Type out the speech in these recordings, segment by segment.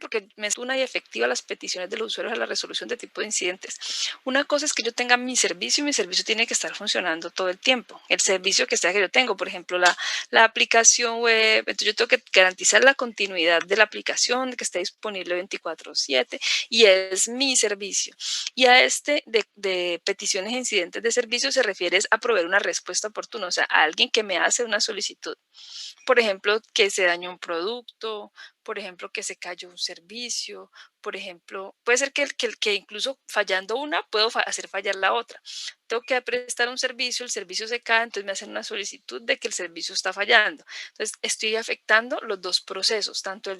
porque me es una y efectiva las peticiones de los usuarios a la resolución de tipo de incidentes. Una cosa es que yo tenga mi servicio y mi servicio tiene que estar funcionando todo el tiempo. El servicio que sea que yo tengo, por ejemplo, la aplicación web, entonces yo tengo que garantizar la continuidad de la aplicación, de que esté disponible 24/7 y es mi servicio. Y a este de peticiones e incidentes de servicio se refiere a proveer una respuesta oportuna, o sea, a alguien que me hace una solicitud. Por ejemplo, que se dañó un producto, por ejemplo, que se cayó un servicio, por ejemplo, puede ser que incluso fallando una, puedo hacer fallar la otra. Tengo que prestar un servicio, el servicio se cae, entonces me hacen una solicitud de que el servicio está fallando. Entonces, estoy afectando los dos procesos, tanto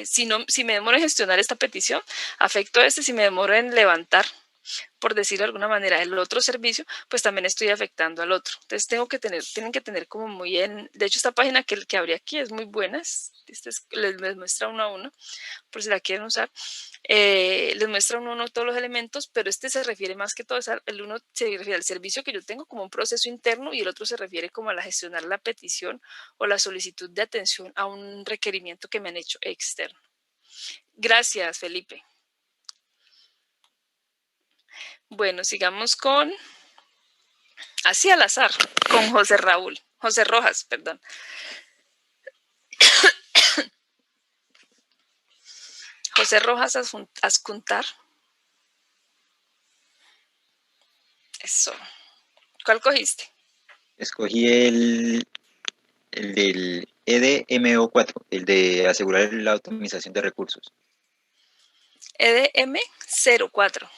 si me demoro en gestionar esta petición, afecto si me demoro en levantar, por decirlo de alguna manera, el otro servicio, pues también estoy afectando al otro. Entonces tienen que tener como muy en, de hecho esta página que abrí aquí es muy buena, les muestra uno a uno, por si la quieren usar, les muestra uno a uno todos los elementos, pero se refiere más que todo, el uno se refiere al servicio que yo tengo como un proceso interno y el otro se refiere como a la gestionar la petición o la solicitud de atención a un requerimiento que me han hecho externo. Gracias, Felipe. Bueno, sigamos con, así al azar, con José Rojas, perdón. José Rojas Ascuntar. Eso. ¿Cuál cogiste? Escogí el del EDMO4, el de asegurar la optimización de recursos. EDM04.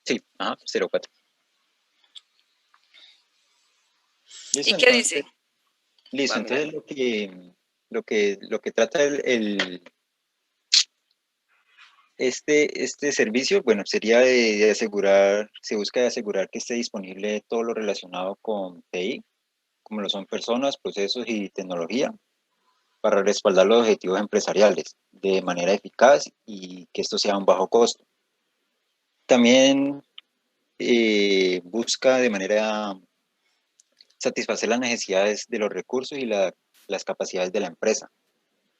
Sí, 04. Listo, ¿Y qué entonces, dice? listo, entonces lo que trata este servicio, bueno, sería de asegurar, se busca de asegurar que esté disponible todo lo relacionado con TI, como lo son personas, procesos y tecnología, para respaldar los objetivos empresariales de manera eficaz y que esto sea a un bajo costo. También busca de manera satisfacer las necesidades de los recursos y las capacidades de la empresa.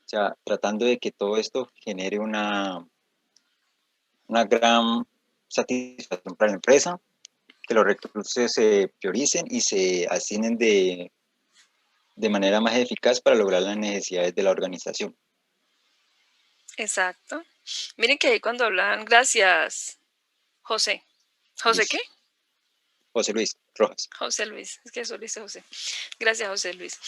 O sea, tratando de que todo esto genere una gran satisfacción para la empresa, que los recursos se prioricen y se asignen de manera más eficaz para lograr las necesidades de la organización. Exacto. Miren que ahí cuando hablan, gracias, José. ¿José qué? José Luis Rojas. José Luis, es que eso lo dice José. Gracias, José Luis.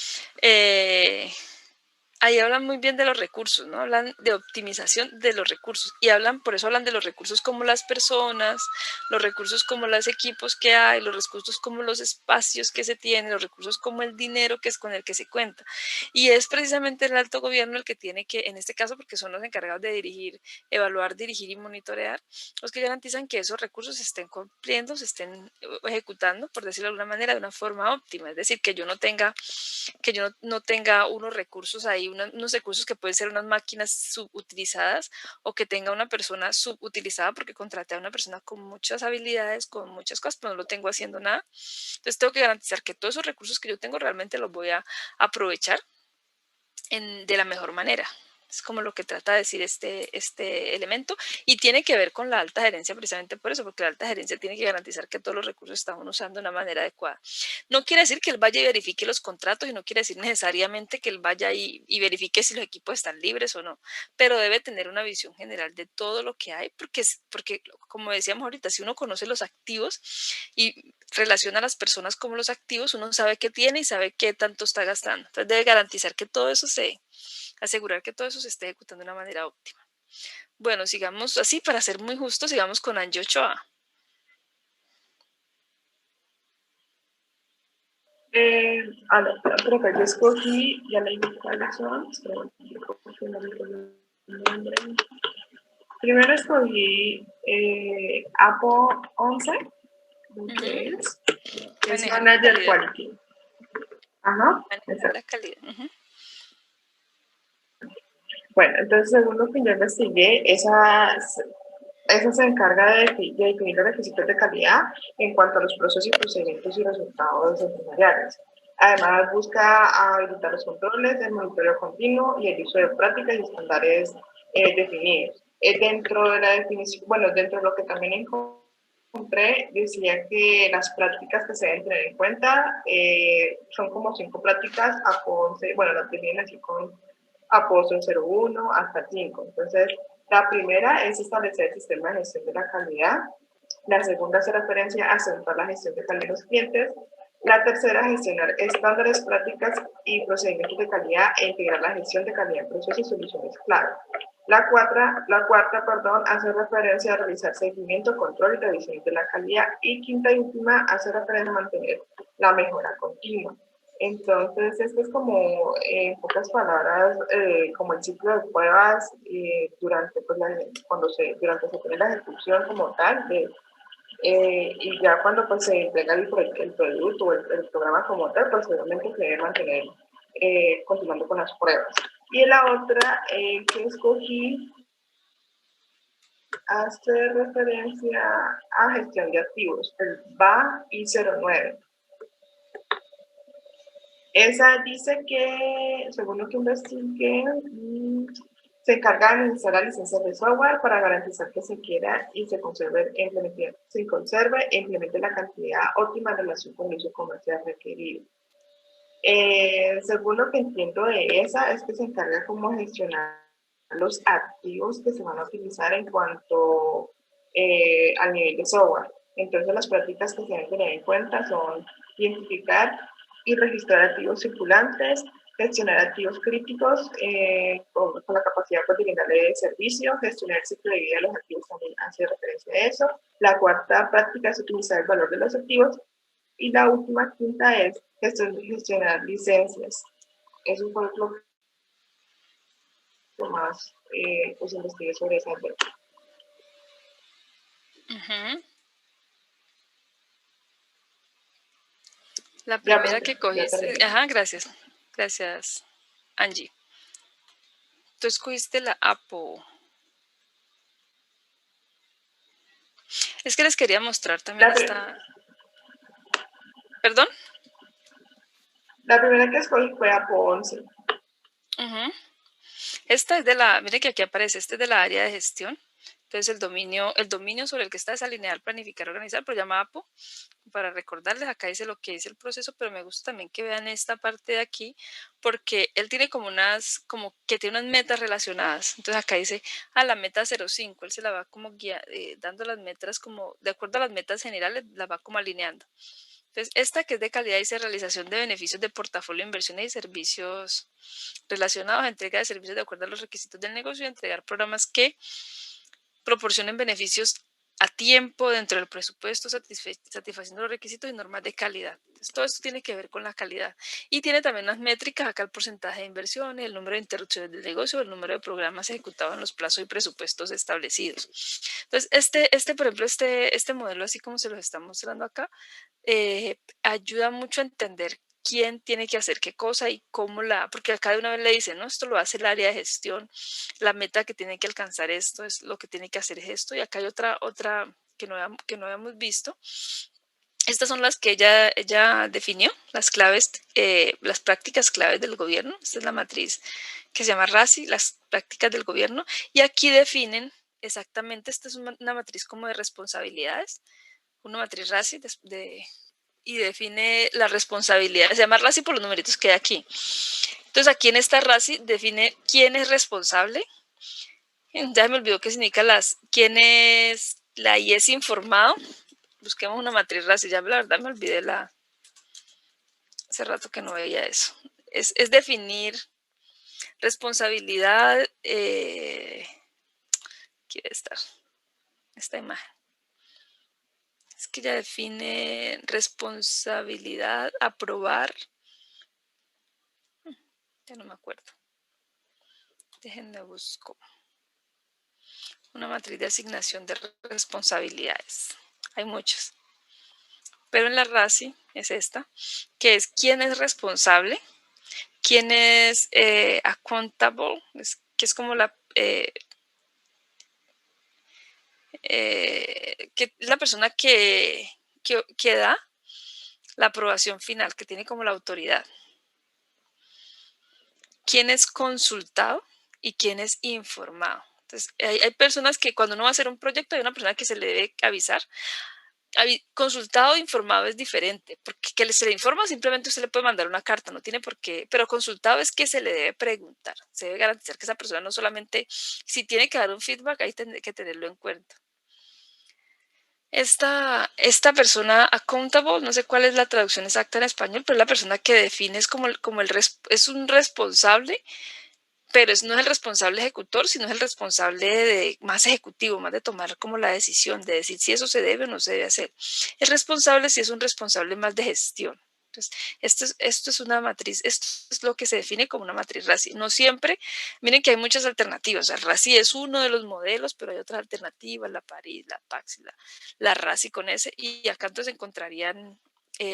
Ahí hablan muy bien de los recursos, ¿no? Hablan de optimización de los recursos y por eso hablan de los recursos como las personas, los recursos como los equipos que hay, los recursos como los espacios que se tienen, los recursos como el dinero que es con el que se cuenta. Y es precisamente el alto gobierno el que tiene que, en este caso, porque son los encargados de dirigir, evaluar, dirigir y monitorear, los que garantizan que esos recursos se estén cumpliendo, se estén ejecutando, por decirlo de alguna manera, de una forma óptima. Es decir, que yo no tenga unos recursos ahí, unos recursos que pueden ser unas máquinas subutilizadas o que tenga una persona subutilizada porque contraté a una persona con muchas habilidades, con muchas cosas, pero no lo tengo haciendo nada. Entonces tengo que garantizar que todos esos recursos que yo tengo realmente los voy a aprovechar de la mejor manera. Es como lo que trata de decir este elemento y tiene que ver con la alta gerencia precisamente por eso, porque la alta gerencia tiene que garantizar que todos los recursos se están usando de una manera adecuada. No quiere decir que él vaya y verifique los contratos y no quiere decir necesariamente que él vaya y verifique si los equipos están libres o no, pero debe tener una visión general de todo lo que hay, porque como decíamos ahorita, si uno conoce los activos y relaciona a las personas como los activos, uno sabe qué tiene y sabe qué tanto está gastando. Entonces debe garantizar que todo eso asegurar que todo eso se esté ejecutando de una manera óptima. Bueno, sigamos así, para ser muy justos, sigamos con Angie Ochoa. Creo que yo escogí, ya leí cuáles son, primero escogí APO 11, que es Manager Quality. Ajá, manejar la calidad. Bueno, entonces según lo que yo investigué, esa se encarga de definir los requisitos de calidad en cuanto a los procesos, procedimientos y resultados empresariales. Además, busca habilitar los controles, el monitoreo continuo y el uso de prácticas y estándares definidos. Dentro de la definición, bueno, dentro de lo que también encontré, decía que las prácticas que se deben tener en cuenta son como 5 prácticas, bueno, las definen así con APOSO 01 hasta 5. Entonces, la primera es establecer el sistema de gestión de la calidad. La segunda hace referencia a centrar la gestión de calidad de los clientes. La tercera, gestionar estándares, prácticas y procedimientos de calidad e integrar la gestión de calidad en procesos y soluciones clave. La cuarta, hace referencia a realizar seguimiento, control y revisión de la calidad. Y quinta y última, hace referencia a mantener la mejora continua. Entonces, esto es como, en pocas palabras, como el ciclo de pruebas durante, pues, durante se tiene la ejecución como tal, y ya cuando pues, se entrega el producto o el programa como tal, pues obviamente se debe mantener continuando con las pruebas. Y la otra que escogí hace referencia a gestión de activos, el BA I09. Esa dice que, según lo que investigué, se encarga de administrar las licencias de software para garantizar que se quiera y se conserve e implemente la cantidad óptima en relación con el uso comercial requerido. Según lo que entiendo de esa, es que se encarga como gestionar los activos que se van a utilizar en cuanto al nivel de software. Entonces, las prácticas que se deben tener en cuenta son identificar y registrar activos circulantes, gestionar activos críticos con la capacidad de brindarle servicio, gestionar el ciclo de vida de los activos también hace referencia a eso. La cuarta práctica es utilizar el valor de los activos. Y la última, quinta, es gestionar licencias. Eso fue lo que más pues investigué sobre esa web. La primera que cogiste, gracias. Gracias, Angie. Tú escogiste la APO. Es que les quería mostrar también esta... ¿Perdón? La primera que escogí fue APO 11. Esta es de la... Miren que aquí aparece, este es de la área de gestión. Entonces, el dominio sobre el que está es alinear, planificar, organizar, pero llama APO. Para recordarles, acá dice lo que es el proceso, pero me gusta también que vean esta parte de aquí, porque él tiene como que tiene unas metas relacionadas. Entonces acá dice, la meta 05, él se la va como dando las metas como, de acuerdo a las metas generales, la va como alineando. Entonces, esta que es de calidad dice realización de beneficios de portafolio, inversiones y servicios relacionados a entrega de servicios de acuerdo a los requisitos del negocio y entregar programas que proporcionen beneficios a tiempo dentro del presupuesto, satisfaciendo los requisitos y normas de calidad. Entonces, todo esto tiene que ver con la calidad. Y tiene también unas métricas, acá el porcentaje de inversiones, el número de interrupciones del negocio, el número de programas ejecutados en los plazos y presupuestos establecidos. Entonces, por ejemplo, este modelo, así como se los está mostrando acá, ayuda mucho a entender quién tiene que hacer qué cosa y cómo porque acá de una vez le dicen, no, esto lo hace el área de gestión, la meta que tiene que alcanzar esto, es lo que tiene que hacer es esto, y acá hay otra que no habíamos visto. Estas son las que ella definió, las claves, las prácticas claves del gobierno. Esta es la matriz que se llama RACI, las prácticas del gobierno, y aquí definen exactamente, esta es una matriz como de responsabilidades, una matriz RACI y define la responsabilidad. Se llama RACI por los numeritos que hay aquí. Entonces, aquí en esta RACI define quién es responsable. Ya me olvidó qué significa quién es la I es informado. Busquemos una matriz RACI. Ya la verdad me olvidé hace rato que no veía eso. Es definir responsabilidad. Quiere estar esta imagen. Es que ya define responsabilidad, aprobar. Ya no me acuerdo. Déjenme buscar. Una matriz de asignación de responsabilidades. Hay muchas. Pero en la RACI es esta, que es quién es responsable, quién es accountable, que es como que la persona que da la aprobación final, que tiene como la autoridad. ¿Quién es consultado? y quién es informado. Entonces, hay personas que cuando uno va a hacer un proyecto, hay una persona que se le debe avisar. Consultado, informado es diferente, porque que se le informa simplemente usted le puede mandar una carta, no tiene por qué, pero consultado es que se le debe preguntar, se debe garantizar que esa persona no solamente, si tiene que dar un feedback, hay que tenerlo en cuenta. Esta persona accountable, no sé cuál es la traducción exacta en español, pero es la persona que define es es un responsable, pero no es el responsable ejecutor, sino es el responsable más ejecutivo, más de tomar como la decisión, de decir si eso se debe o no se debe hacer. El responsable sí es un responsable más de gestión. Entonces, esto es una matriz, esto es lo que se define como una matriz RACI. No siempre, miren que hay muchas alternativas. El RACI es uno de los modelos, pero hay otras alternativas, la París, la PAX, la RACI con ese, y acá entonces encontrarían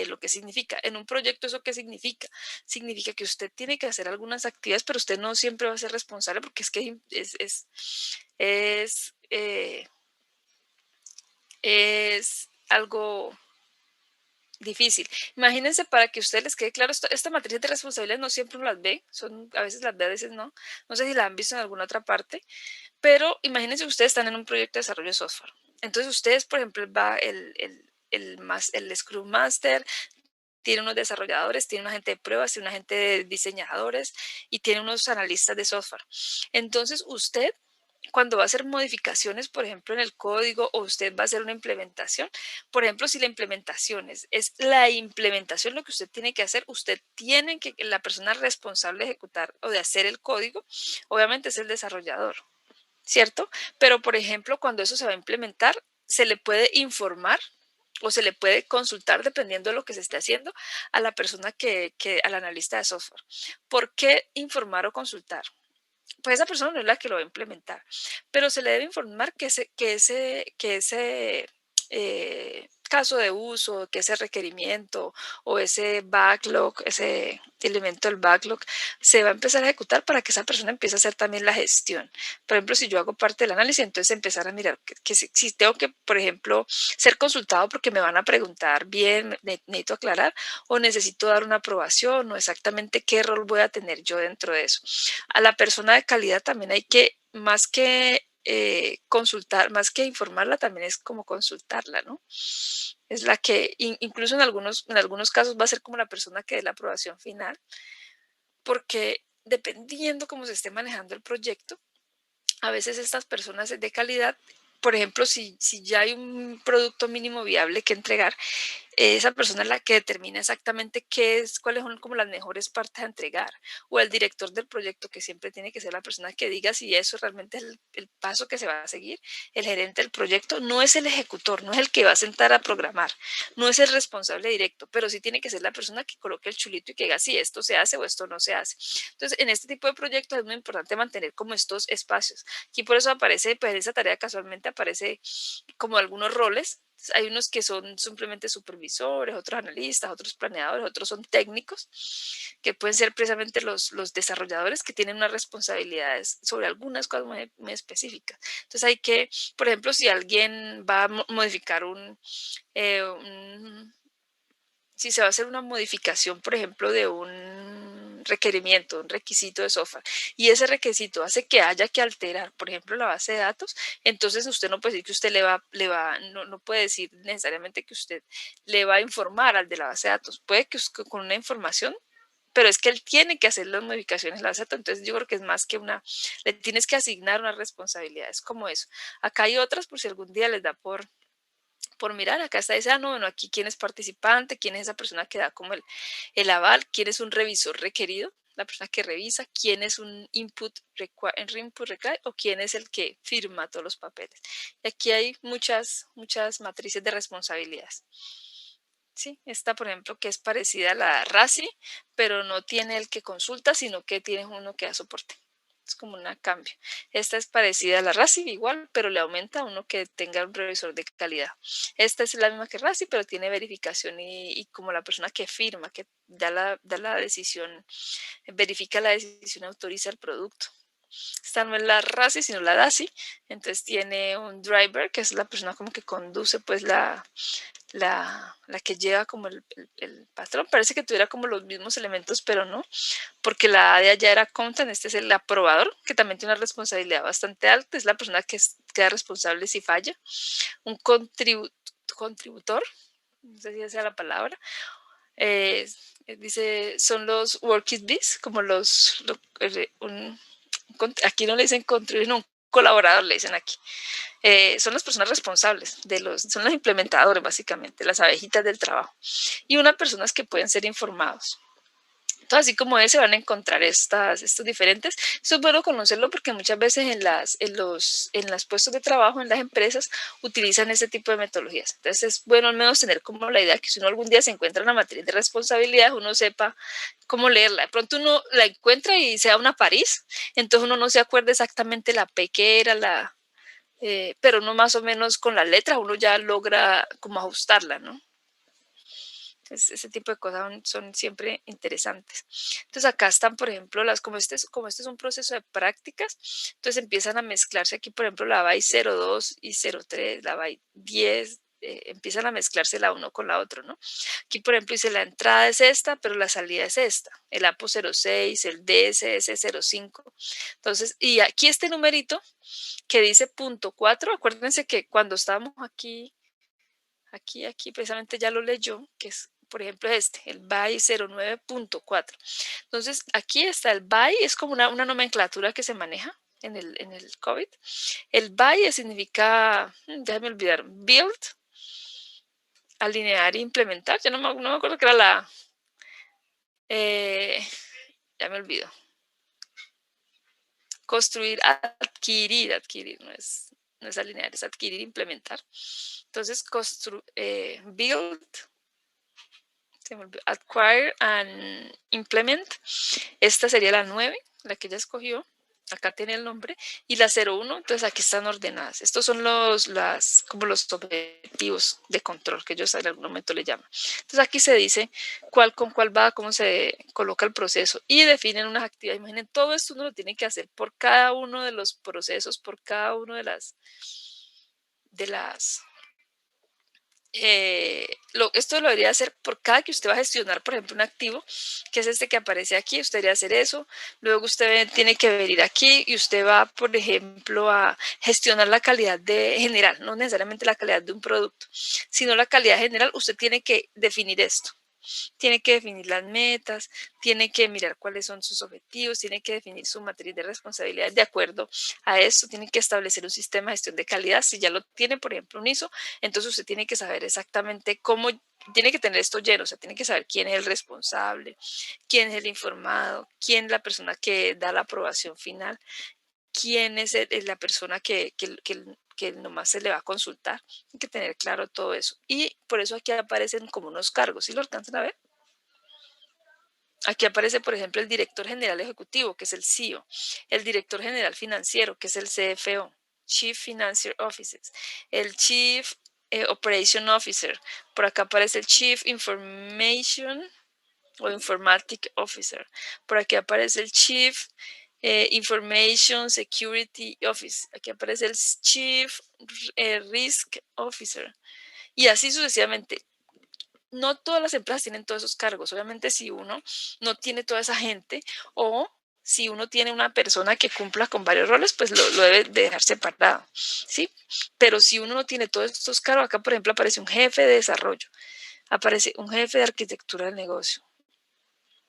lo que significa. En un proyecto, ¿eso qué significa? Significa que usted tiene que hacer algunas actividades, pero usted no siempre va a ser responsable porque es que es algo difícil. Imagínense, para que a ustedes les quede claro, esta matriz de responsabilidades no siempre uno las ve, a veces las ve, a veces no. No sé si la han visto en alguna otra parte, pero imagínense que ustedes están en un proyecto de desarrollo de software. Entonces ustedes, por ejemplo, va el Scrum Master, tiene unos desarrolladores, tiene un agente de pruebas, tiene un agente de diseñadores y tiene unos analistas de software. Entonces usted, cuando va a hacer modificaciones, por ejemplo, en el código, o usted va a hacer una implementación, por ejemplo, si la implementación es la implementación lo que usted tiene que hacer, usted tiene que, la persona responsable de ejecutar o de hacer el código, obviamente es el desarrollador, ¿cierto? Pero, por ejemplo, cuando eso se va a implementar, se le puede informar o se le puede consultar, dependiendo de lo que se esté haciendo, a la persona al analista de software. ¿Por qué informar o consultar? Pues esa persona no es la que lo va a implementar, pero se le debe informar que ese caso de uso, que ese requerimiento o ese backlog, ese elemento del backlog, se va a empezar a ejecutar para que esa persona empiece a hacer también la gestión. Por ejemplo, si yo hago parte del análisis, entonces empezar a mirar que si tengo que, por ejemplo, ser consultado porque me van a preguntar bien, necesito aclarar, o necesito dar una aprobación, o exactamente qué rol voy a tener yo dentro de eso. A la persona de calidad también hay que, más que consultar, más que informarla, también es como consultarla, ¿no? Es la que, incluso en algunos casos, va a ser como la persona que dé la aprobación final, porque dependiendo cómo se esté manejando el proyecto, a veces estas personas de calidad, por ejemplo, si ya hay un producto mínimo viable que entregar, esa persona es la que determina exactamente cuáles son como las mejores partes a entregar, o el director del proyecto, que siempre tiene que ser la persona que diga si eso realmente es el paso que se va a seguir. El gerente del proyecto no es el ejecutor, no es el que va a sentar a programar, no es el responsable directo, pero sí tiene que ser la persona que coloque el chulito y que diga si esto se hace o esto no se hace. Entonces, en este tipo de proyectos es muy importante mantener como estos espacios. Aquí por eso aparece, pues esa tarea casualmente aparece como algunos roles. Hay unos que son simplemente supervisores, otros analistas, otros planeadores, otros son técnicos, que pueden ser precisamente los desarrolladores, que tienen unas responsabilidades sobre algunas cosas muy específicas. Entonces hay que, por ejemplo, si alguien va a modificar si se va a hacer una modificación, por ejemplo, de un requerimiento, un requisito de software, y ese requisito hace que haya que alterar, por ejemplo, la base de datos, entonces usted no puede decir que usted no puede decir necesariamente que usted le va a informar al de la base de datos. Puede que con una información, pero es que él tiene que hacer las modificaciones en la base de datos. Entonces yo creo que es más que le tienes que asignar unas responsabilidades como eso. Acá hay otras, por si algún día les da por mirar. Acá está ese, no, bueno, aquí quién es participante, quién es esa persona que da como el aval, quién es un revisor requerido, la persona que revisa, quién es un input required, o quién es el que firma todos los papeles. Y aquí hay muchas matrices de responsabilidades. Sí, esta, por ejemplo, que es parecida a la RACI, pero no tiene el que consulta, sino que tiene uno que da soporte. Es como un cambio. Esta es parecida a la RACI, igual, pero le aumenta a uno que tenga un revisor de calidad. Esta es la misma que RACI, pero tiene verificación y como la persona que firma, que da la decisión, verifica la decisión, autoriza el producto. Esta no es la RACI, sino la DACI. Entonces tiene un driver, que es la persona como que conduce pues la que lleva como el patrón. Parece que tuviera como los mismos elementos, pero no, porque la A de allá era content, este es el aprobador, que también tiene una responsabilidad bastante alta, es la persona que queda responsable si falla. Un contributor, no sé si esa es la palabra, dice, son los working bees, como aquí no le dicen contribuir, no, un colaborador le dicen aquí. Son las personas responsables, son los implementadores básicamente, las abejitas del trabajo. Y unas personas que pueden ser informados. Entonces, así como se van a encontrar estos diferentes. Esto es bueno conocerlo porque muchas veces en los puestos de trabajo, en las empresas, utilizan ese tipo de metodologías. Entonces, es bueno al menos tener como la idea que si uno algún día se encuentra en una materia de responsabilidad, uno sepa cómo leerla. De pronto uno la encuentra y sea una París, entonces uno no se acuerda exactamente la P que era, pero uno más o menos con la letra uno ya logra como ajustarla, ¿no? Ese tipo de cosas son siempre interesantes. Entonces acá están, por ejemplo, como este es un proceso de prácticas, entonces empiezan a mezclarse aquí, por ejemplo, la byte 02 y 03, la byte 10, empiezan a mezclarse la uno con la otra, ¿no? Aquí, por ejemplo, dice la entrada es esta, pero la salida es esta. El APO 06, el DSS 05. Entonces, y aquí este numerito que dice .4, acuérdense que cuando estábamos aquí precisamente ya lo leyó, que es, por ejemplo, el BY 09.4. Entonces, aquí está el BY, es como una nomenclatura que se maneja en el COVID. El BY significa, déjame olvidar, build, alinear e implementar. Yo no me acuerdo qué era ya me olvido. Construir, adquirir, no es alinear, es adquirir, implementar. Entonces, build, acquire and implement. Esta sería la 9, la que ella escogió. Acá tiene el nombre. Y la 01, entonces aquí están ordenadas. Estos son como los objetivos de control que ellos en algún momento le llaman. Entonces aquí se dice cuál con cuál va, cómo se coloca el proceso y definen unas actividades. Imaginen, todo esto uno lo tiene que hacer por cada uno de los procesos, por cada uno de las esto lo debería hacer por cada que usted va a gestionar, por ejemplo, un activo, que es este que aparece aquí, usted debería hacer eso, luego usted tiene que venir aquí y usted va, por ejemplo, a gestionar la calidad general, no necesariamente la calidad de un producto, sino la calidad general, usted tiene que definir esto. Tiene que definir las metas, tiene que mirar cuáles son sus objetivos, tiene que definir su matriz de responsabilidades de acuerdo a esto, tiene que establecer un sistema de gestión de calidad. Si ya lo tiene, por ejemplo, un ISO, entonces usted tiene que saber exactamente cómo, tiene que tener esto lleno, o sea, tiene que saber quién es el responsable, quién es el informado, quién es la persona que da la aprobación final, quién es la persona que nomás se le va a consultar. Hay que tener claro todo eso. Y por eso aquí aparecen como unos cargos. ¿Sí lo alcanzan a ver? Aquí aparece, por ejemplo, el director general ejecutivo, que es el CEO, el director general financiero, que es el CFO, Chief Financial Officer, el Chief Operation Officer. Por acá aparece el Chief Information o Informatic Officer. Por aquí aparece el Chief Information Security Office. Aquí aparece el Chief Risk Officer. Y así sucesivamente. No todas las empresas tienen todos esos cargos. Obviamente, si uno no tiene toda esa gente o si uno tiene una persona que cumpla con varios roles, pues lo debe dejar separado, ¿sí? Pero si uno no tiene todos estos cargos, acá, por ejemplo, aparece un jefe de desarrollo, aparece un jefe de arquitectura del negocio,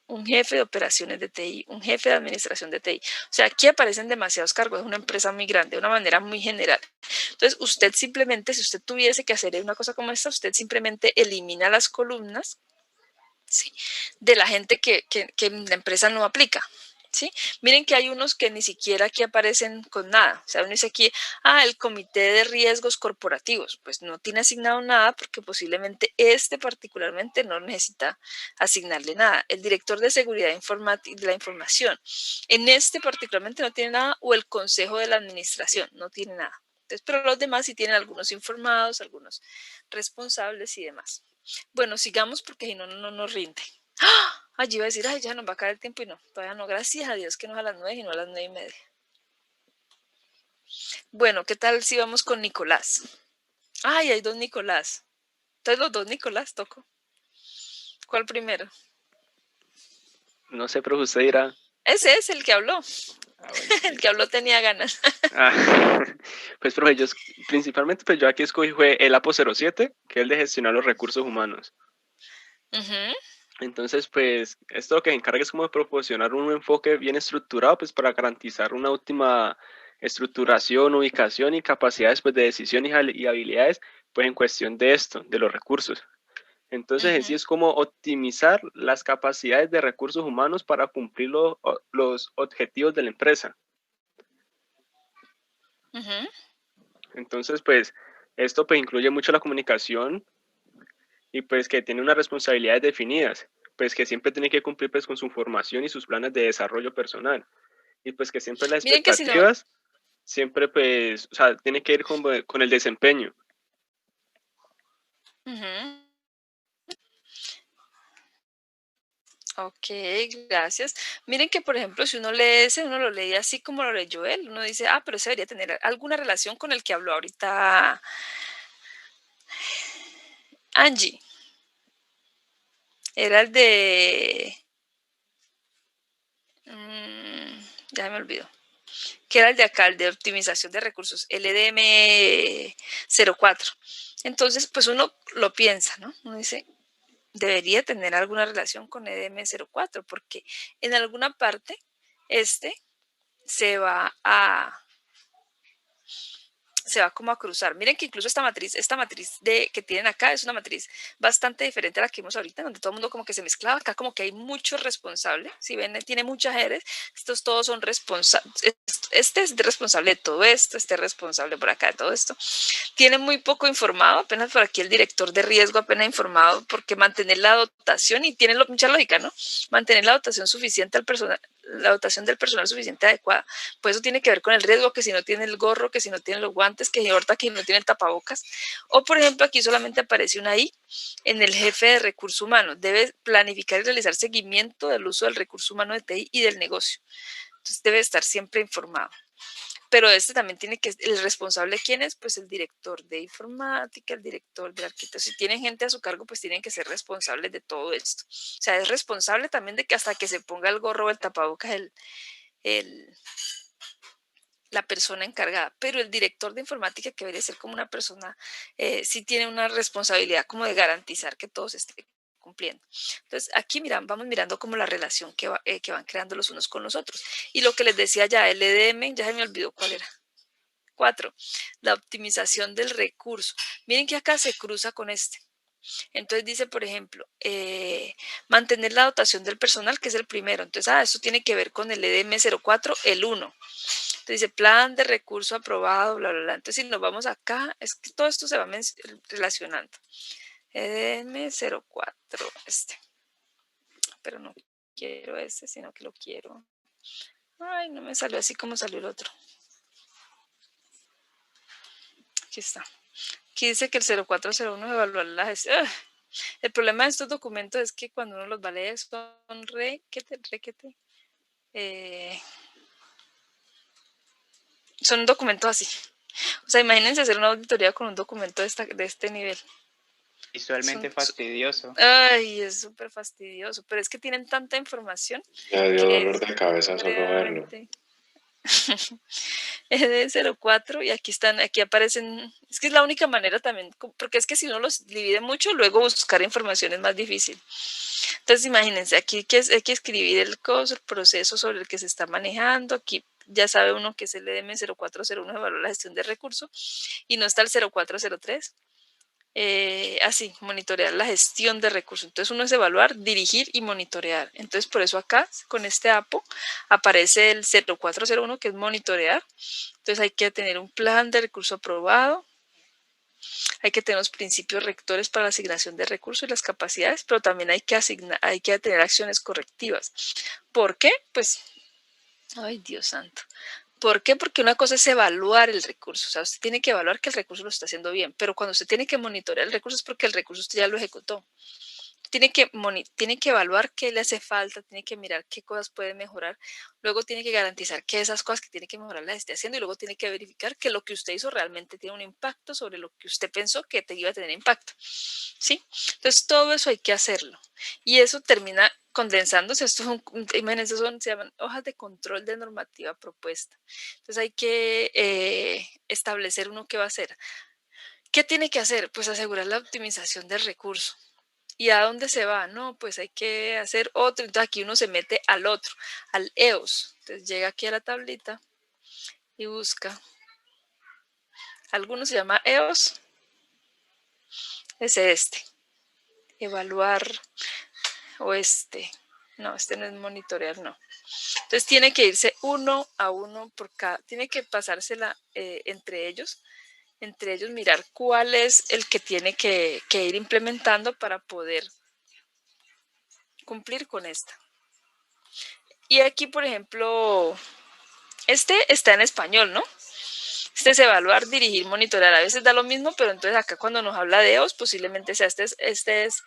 un jefe de operaciones de TI, un jefe de administración de TI. O sea, aquí aparecen demasiados cargos, es una empresa muy grande, de una manera muy general. Entonces, usted simplemente, si usted tuviese que hacer una cosa como esta, usted simplemente elimina las columnas, ¿sí?, de la gente que la empresa no aplica. ¿Sí? Miren que hay unos que ni siquiera aquí aparecen con nada. O sea, uno dice aquí, el comité de riesgos corporativos. Pues no tiene asignado nada porque posiblemente particularmente no necesita asignarle nada. El director de seguridad de la información. En particularmente no tiene nada, o el consejo de la administración no tiene nada. Entonces, pero los demás sí tienen algunos informados, algunos responsables y demás. Bueno, sigamos porque si no, no nos rinde. Allí iba a decir, ya nos va a caer el tiempo y no, todavía no, gracias a Dios que no es a las 9 y no a las 9:30. Bueno, ¿qué tal si vamos con Nicolás? Hay 2 Nicolás. Entonces los dos, Nicolás, toco. ¿Cuál primero? No sé, pero usted dirá. Ese es el que habló. Bueno, el que habló tenía ganas. Pues, profe, principalmente, pues yo aquí escogí fue el APO 07, que es el de gestionar los recursos humanos. Entonces, pues, esto lo que se encarga es como de proporcionar un enfoque bien estructurado, pues, para garantizar una óptima estructuración, ubicación y capacidades, pues, de decisión y habilidades, pues, en cuestión de esto, de los recursos. Entonces, en sí es como optimizar las capacidades de recursos humanos para cumplir los objetivos de la empresa. Entonces, pues, esto pues incluye mucho la comunicación y pues que tiene unas responsabilidades definidas, pues que siempre tiene que cumplir pues con su formación y sus planes de desarrollo personal. Y pues que siempre las Miren que si no... expectativas, siempre pues, o sea, tiene que ir con el desempeño. Ok, gracias. Miren que, por ejemplo, si uno lee ese, uno lo lee así como lo leyó él. Uno dice, ah, pero ese debería tener alguna relación con el que habló ahorita Angie. Era el de... ya me olvidó. Que era el de acá, el de optimización de recursos, LDM 04. Entonces, pues uno lo piensa, ¿no? Uno dice, debería tener alguna relación con EDM 04, porque en alguna parte se va como a cruzar. Miren que incluso esta matriz que tienen acá es una matriz bastante diferente a la que vimos ahorita, donde todo el mundo como que se mezclaba. Acá como que hay muchos responsables. Si ven, tiene muchas eres. Estos todos son responsables. Este es responsable de todo esto, este es responsable por acá de todo esto. Tiene muy poco informado, apenas por aquí el director de riesgo apenas informado, porque mantener la dotación, y tiene mucha lógica, ¿no? Mantener la dotación suficiente al personal, la dotación del personal suficiente adecuada. Pues eso tiene que ver con el riesgo, que si no tiene el gorro, que si no tiene los guantes, que ahorita que no tiene el tapabocas. O por ejemplo, aquí solamente aparece una I en el jefe de recursos humanos. Debe planificar y realizar seguimiento del uso del recurso humano de TI y del negocio. Entonces debe estar siempre informado. Pero también tiene que, el responsable, ¿quién es? Pues el director de informática, el director de arquitectos. Si tienen gente a su cargo, pues tienen que ser responsables de todo esto. O sea, es responsable también de que hasta que se ponga el gorro o el tapabocas la persona encargada. Pero el director de informática, que debería ser como una persona, sí tiene una responsabilidad como de garantizar que todo se esté cumpliendo. Entonces, aquí vamos mirando como la relación que van creando los unos con los otros. Y lo que les decía ya, el EDM, ya se me olvidó cuál era. 4, la optimización del recurso. Miren que acá se cruza con este. Entonces dice, por ejemplo, mantener la dotación del personal, que es el primero. Entonces, eso tiene que ver con el EDM 04, el 1. Entonces dice, plan de recurso aprobado, bla, bla, bla. Entonces, si nos vamos acá, es que todo esto se va relacionando. EDM 04, pero no quiero sino que lo quiero. Ay, no me salió así como salió el otro. Aquí está. Aquí dice que el 0401 evaluar la gestión. El problema de estos documentos es que cuando uno los va a leer son son documentos así. O sea, imagínense hacer una auditoría con un documento de este nivel. Visualmente fastidioso. Ay, es súper fastidioso, pero es que tienen tanta información. Ya dio dolor de cabeza solo verlo. ED04 y aquí aparecen, es que es la única manera también, porque es que si uno los divide mucho, luego buscar información es más difícil. Entonces imagínense, aquí hay que escribir el proceso sobre el que se está manejando. Aquí ya sabe uno que es el EDM 0401, evaluar la gestión de recursos, y no está el 0403. Así, monitorear la gestión de recursos. Entonces uno es evaluar, dirigir y monitorear. Entonces por eso acá con este APO aparece el 0401, que es monitorear. Entonces hay que tener un plan de recurso aprobado, hay que tener los principios rectores para la asignación de recursos y las capacidades, pero también hay que tener acciones correctivas. ¿Por qué? Pues, ay, Dios santo. ¿Por qué? Porque una cosa es evaluar el recurso. O sea, usted tiene que evaluar que el recurso lo está haciendo bien, pero cuando usted tiene que monitorear el recurso es porque el recurso usted ya lo ejecutó. tiene que evaluar qué le hace falta, tiene que mirar qué cosas puede mejorar, luego tiene que garantizar que esas cosas que tiene que mejorar las esté haciendo y luego tiene que verificar que lo que usted hizo realmente tiene un impacto sobre lo que usted pensó que te iba a tener impacto, ¿sí? Entonces todo eso hay que hacerlo y eso termina condensándose. Esto es imagínense, se llaman hojas de control de normativa propuesta. Entonces hay que establecer uno qué va a hacer. ¿Qué tiene que hacer? Pues asegurar la optimización del recurso. ¿Y a dónde se va? No, pues hay que hacer otro. Entonces aquí uno se mete al otro, al EOS. Entonces llega aquí a la tablita y busca. Algunos se llama EOS. Es este. Evaluar o este. No, este no es monitorear, no. Entonces tiene que irse uno a uno por cada. Tiene que pasársela entre ellos mirar cuál es el que tiene que ir implementando para poder cumplir con esta. Y aquí, por ejemplo, este está en español, ¿no? Este es evaluar, dirigir, monitorear. A veces da lo mismo, pero entonces acá cuando nos habla de EOS, posiblemente sea este es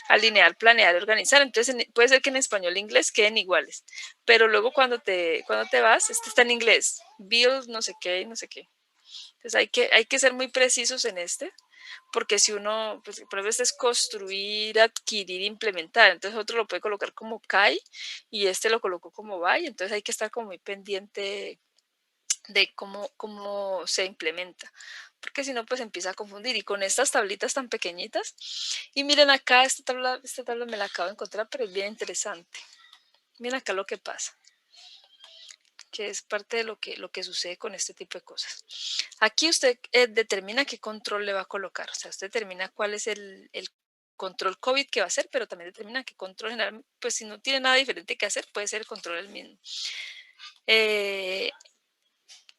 alinear, planear, organizar. Entonces puede ser que en español e inglés queden iguales. Pero luego cuando te vas, este está en inglés. Build, no sé qué, no sé qué. Entonces hay que ser muy precisos en este, porque si uno, pues por ejemplo, este es construir, adquirir, implementar, entonces otro lo puede colocar como CAI y este lo colocó como BY, entonces hay que estar como muy pendiente de cómo se implementa, porque si no, pues empieza a confundir. Y con estas tablitas tan pequeñitas, y miren acá, esta tabla me la acabo de encontrar, pero es bien interesante. Miren acá lo que pasa, que es parte de lo que sucede con este tipo de cosas. Aquí usted determina qué control le va a colocar, o sea, usted determina cuál es el control COVID que va a hacer, pero también determina qué control general, pues si no tiene nada diferente que hacer, puede ser el control el mismo.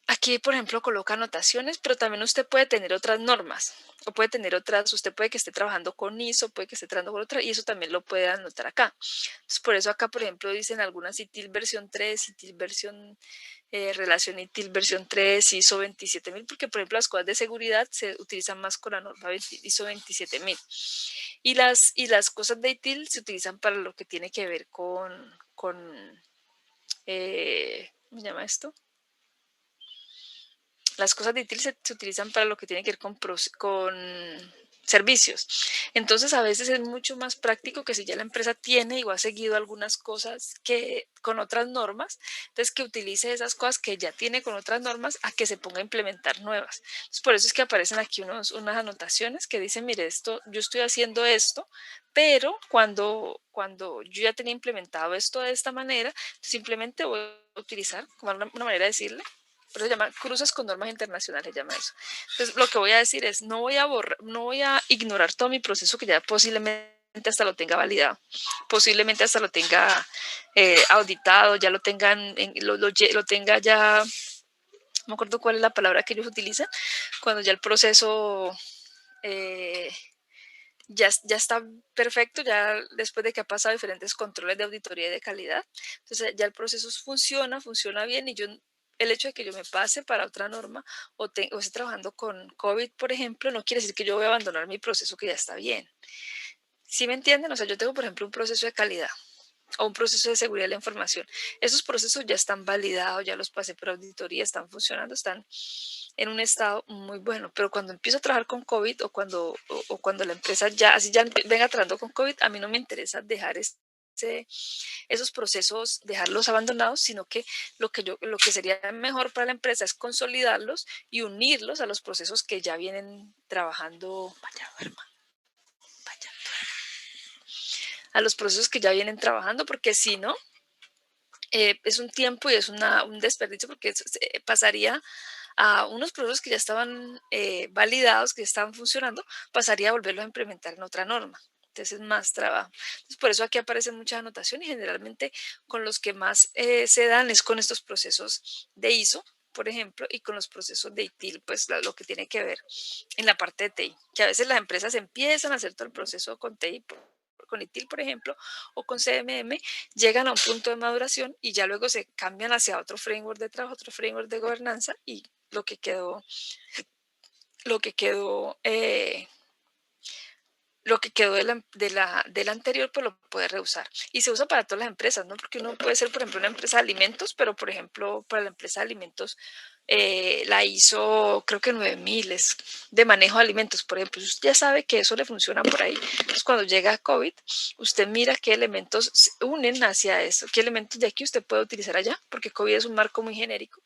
Aquí, por ejemplo, coloca anotaciones, pero también usted puede tener otras normas, o puede tener otras, usted puede que esté trabajando con ISO, puede que esté trabajando con otra, y eso también lo puede anotar acá. Entonces, por eso acá, por ejemplo, dicen algunas ITIL versión 3, ITIL versión relación ITIL versión 3, ISO 27000, porque, por ejemplo, las cosas de seguridad se utilizan más con la norma ISO 27000. Y las cosas de ITIL se utilizan para lo que tiene que ver con ¿cómo se llama esto? Las cosas de ITIL se utilizan para lo que tiene que ver con servicios. Entonces, a veces es mucho más práctico que si ya la empresa tiene o ha seguido algunas cosas que con otras normas, entonces que utilice esas cosas que ya tiene con otras normas a que se ponga a implementar nuevas. Entonces, por eso es que aparecen aquí unas anotaciones que dicen, mire, yo estoy haciendo esto, pero cuando yo ya tenía implementado esto de esta manera, simplemente voy a utilizar, como una manera de decirle, pero se llama cruces con normas internacionales, se llama eso. Entonces, lo que voy a decir es, no voy a ignorar todo mi proceso que ya posiblemente hasta lo tenga validado, posiblemente hasta lo tenga auditado, ya lo tenga, lo tenga ya, no me acuerdo cuál es la palabra que ellos utilizan, cuando ya el proceso ya está perfecto, ya después de que ha pasado diferentes controles de auditoría y de calidad. Entonces ya el proceso funciona bien y el hecho de que yo me pase para otra norma o esté trabajando con COVID, por ejemplo, no quiere decir que yo voy a abandonar mi proceso que ya está bien. ¿Sí me entienden? O sea, yo tengo, por ejemplo, un proceso de calidad o un proceso de seguridad de la información. Esos procesos ya están validados, ya los pasé por auditoría, están funcionando, están en un estado muy bueno, pero cuando empiezo a trabajar con COVID o cuando la empresa ya venga trabajando con COVID, a mí no me interesa dejar esos procesos, dejarlos abandonados, sino que lo que sería mejor para la empresa es consolidarlos y unirlos a los procesos que ya vienen trabajando. A los procesos que ya vienen trabajando, porque si no, es un tiempo y es un desperdicio, porque pasaría a unos procesos que ya estaban validados, que ya estaban funcionando, pasaría a volverlos a implementar en otra norma. Entonces es más trabajo. Entonces, por eso aquí aparecen muchas anotaciones y generalmente con los que más se dan es con estos procesos de ISO, por ejemplo, y con los procesos de ITIL, pues lo que tiene que ver en la parte de TI, que a veces las empresas empiezan a hacer todo el proceso con TI, con ITIL, por ejemplo, o con CMM, llegan a un punto de maduración y ya luego se cambian hacia otro framework de trabajo, otro framework de gobernanza y lo que quedó lo que quedó de la anterior, pues lo puede reusar. Y se usa para todas las empresas, ¿no? Porque uno puede ser, por ejemplo, una empresa de alimentos, pero, por ejemplo, para la empresa de alimentos, la ISO, creo que 9000 es de manejo de alimentos, por ejemplo. Usted ya sabe que eso le funciona por ahí. Entonces, cuando llega COVID, usted mira qué elementos se unen hacia eso, qué elementos de aquí usted puede utilizar allá, porque COVID es un marco muy genérico,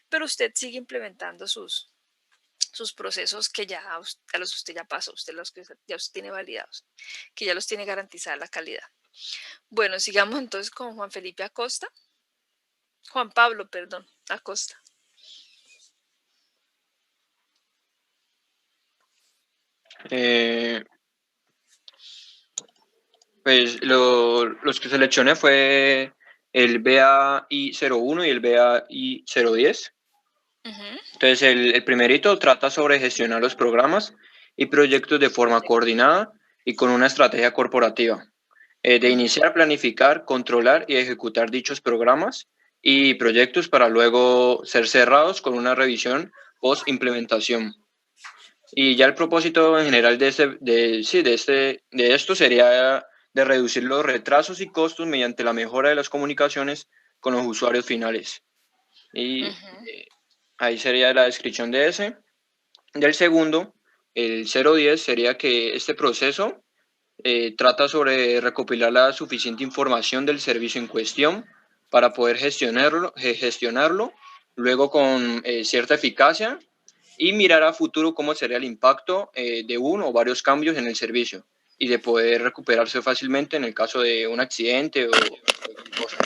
pero usted sigue implementando sus procesos que ya a los que usted ya pasó, los que ya usted tiene validados, que ya los tiene garantizada la calidad. Bueno, sigamos entonces con Juan Felipe Acosta. Juan Pablo, perdón, Acosta. Pues los que seleccioné fue el BAI-01 y el BAI-010. Entonces, el primerito trata sobre gestionar los programas y proyectos de forma coordinada y con una estrategia corporativa, de iniciar, planificar, controlar y ejecutar dichos programas y proyectos para luego ser cerrados con una revisión post-implementación. Y ya el propósito en general de esto sería de reducir los retrasos y costos mediante la mejora de las comunicaciones con los usuarios finales. Y ahí sería la descripción de ese. Del segundo, el 010, sería que este proceso trata sobre recopilar la suficiente información del servicio en cuestión para poder gestionarlo luego con cierta eficacia y mirar a futuro cómo sería el impacto de uno o varios cambios en el servicio y de poder recuperarse fácilmente en el caso de un accidente o cualquier cosa.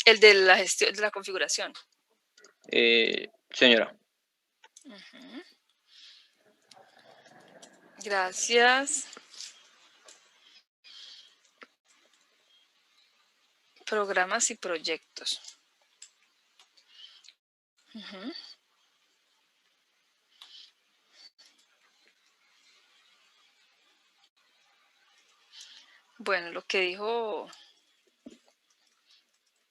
El de la gestión, de la configuración. Señora. Gracias. Programas y proyectos. Bueno, lo que dijo,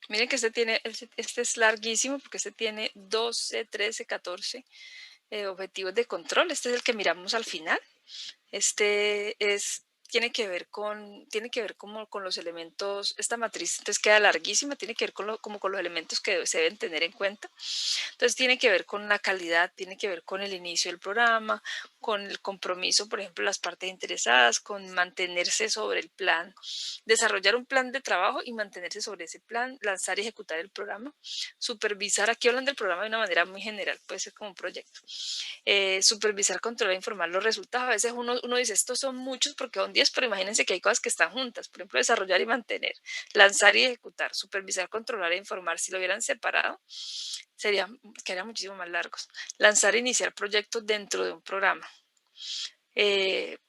miren que este es larguísimo porque este tiene 12, 13, 14 objetivos de control. Este es el que miramos al final. Tiene que ver como con los elementos, esta matriz entonces queda larguísima, tiene que ver como con los elementos que se deben tener en cuenta. Entonces tiene que ver con la calidad, tiene que ver con el inicio del programa, con el compromiso, por ejemplo, las partes interesadas, con mantenerse sobre el plan, desarrollar un plan de trabajo y mantenerse sobre ese plan, lanzar y ejecutar el programa, supervisar, aquí hablan del programa de una manera muy general, puede ser como un proyecto, supervisar, controlar, informar los resultados. A veces uno dice, estos son muchos porque son 10, pero imagínense que hay cosas que están juntas, por ejemplo, desarrollar y mantener, lanzar y ejecutar, supervisar, controlar e informar. Si lo hubieran separado, quedarían muchísimo más largos. Lanzar e iniciar proyectos dentro de un programa.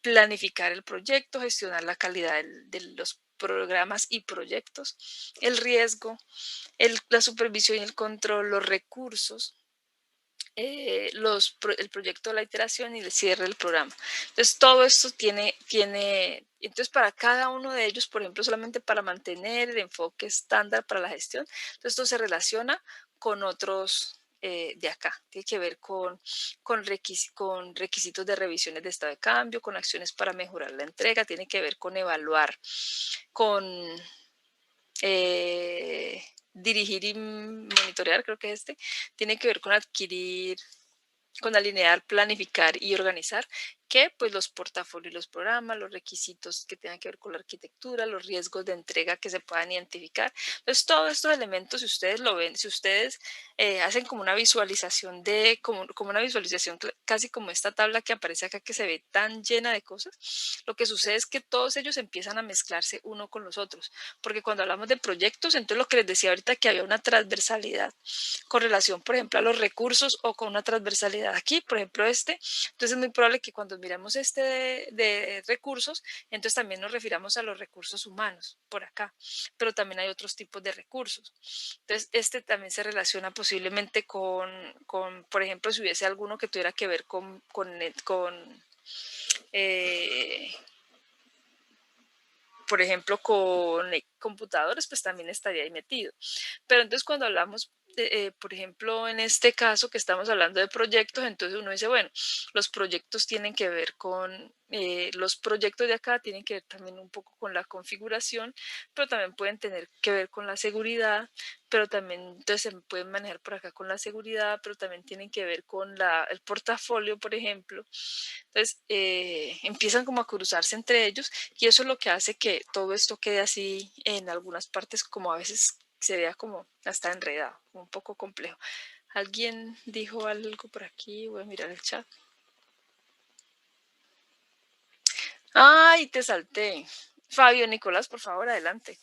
Planificar el proyecto, gestionar la calidad de los programas y proyectos, el riesgo, la supervisión y el control, los recursos, el proyecto de la iteración y el cierre del programa. Entonces, todo esto entonces para cada uno de ellos, por ejemplo, solamente para mantener el enfoque estándar para la gestión, entonces esto se relaciona con otros de acá. Tiene que ver con requisitos de revisiones de estado de cambio, con acciones para mejorar la entrega, tiene que ver con evaluar, con dirigir y monitorear, creo que tiene que ver con adquirir, con alinear, planificar y organizar, que pues los portafolios, los programas, los requisitos que tengan que ver con la arquitectura, los riesgos de entrega que se puedan identificar. Entonces, todos estos elementos, si ustedes lo ven, si ustedes hacen como una visualización como una visualización casi como esta tabla que aparece acá, que se ve tan llena de cosas, lo que sucede es que todos ellos empiezan a mezclarse uno con los otros, porque cuando hablamos de proyectos, entonces lo que les decía ahorita, que había una transversalidad con relación, por ejemplo, a los recursos o con una transversalidad aquí, por ejemplo, entonces es muy probable que cuando miramos de recursos, entonces también nos refiramos a los recursos humanos por acá, pero también hay otros tipos de recursos. Entonces, también se relaciona posiblemente con por ejemplo, si hubiese alguno que tuviera que ver con por ejemplo, con computadores, pues también estaría ahí metido. Pero entonces cuando hablamos por ejemplo, en este caso que estamos hablando de proyectos, entonces uno dice, bueno, los proyectos tienen que ver con, los proyectos de acá tienen que ver también un poco con la configuración, pero también pueden tener que ver con la seguridad, pero también entonces se pueden manejar por acá con la seguridad, pero también tienen que ver con el portafolio, por ejemplo. Entonces empiezan como a cruzarse entre ellos y eso es lo que hace que todo esto quede así en algunas partes como a veces se vea como hasta enredado, un poco complejo. ¿Alguien dijo algo por aquí? Voy a mirar el chat. ¡Ay, te salté! Fabio, Nicolás, por favor, adelante.